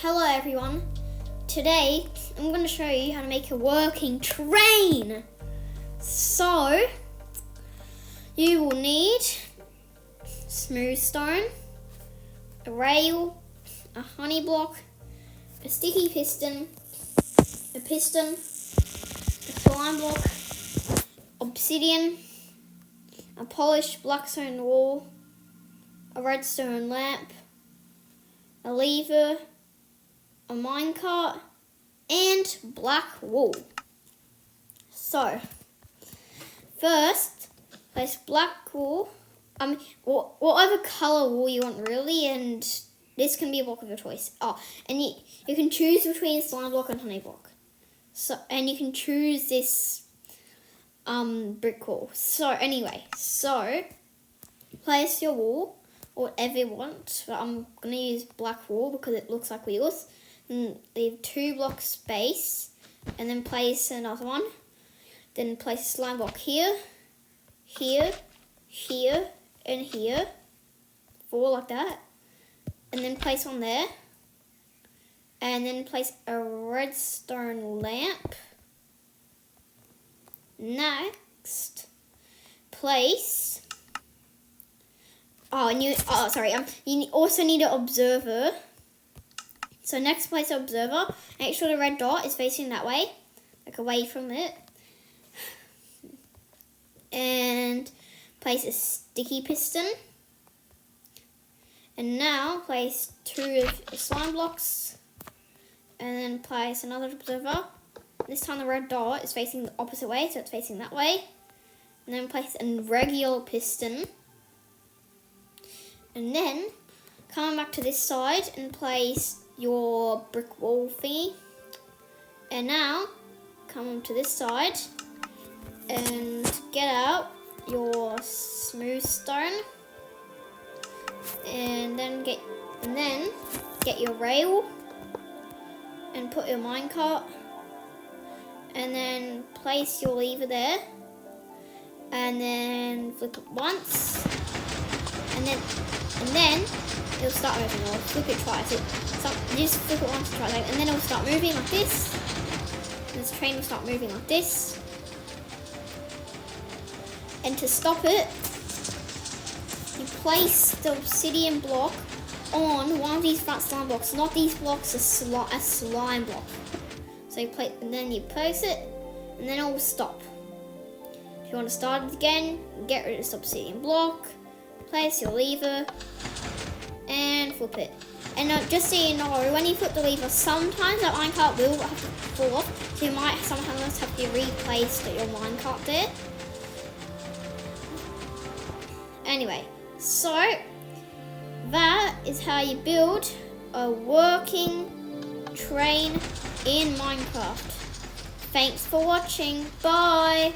Hello everyone. Today I'm going to show you how to make a working train. So you will need smooth stone, a rail, a honey block, a sticky piston, a slime block, obsidian, a polished blackstone wall, a redstone lamp, a lever, a minecart, and black wool. So, first, place black wool, whatever colour wool you want really, and this can be a block of your choice. Oh, and you can choose between slime block and honey block. So, and you can choose this brick wall. So anyway, place your wool, or whatever you want, but I'm going to use black wool because it looks like wheels. And leave 2 blocks space, and then place another one. Then place a slime block here, here, here, and here. 4 like that. And then place on there. And then place a redstone lamp. Next, place. You also need an observer. So next, place an observer. Make sure the red dot is facing that way, like away from it. And place a sticky piston. And now place 2 slime blocks. And then place another observer. This time the red dot is facing the opposite way, so it's facing that way. And then place a regular piston. And then come back to this side and place your brick wall thingy. And now come to this side and get out your smooth stone. And then get your rail and put your minecart. And then place your lever there. And then flip it once. And then it'll start moving, or flip it twice. Just flip it once, twice, and then it'll start moving like this. And this train will start moving like this. And to stop it, you place the obsidian block on one of these flat slime blocks. Not these blocks, a slime block. So you place, and then you place it, and then it will stop. If you want to start it again, get rid of this obsidian block. Place your lever and flip it. And just so you know, when you flip the lever, sometimes that minecart will have to fall off, so you might sometimes have to replace your minecart there. Anyway, so that is how you build a working train in Minecraft. Thanks for watching. Bye.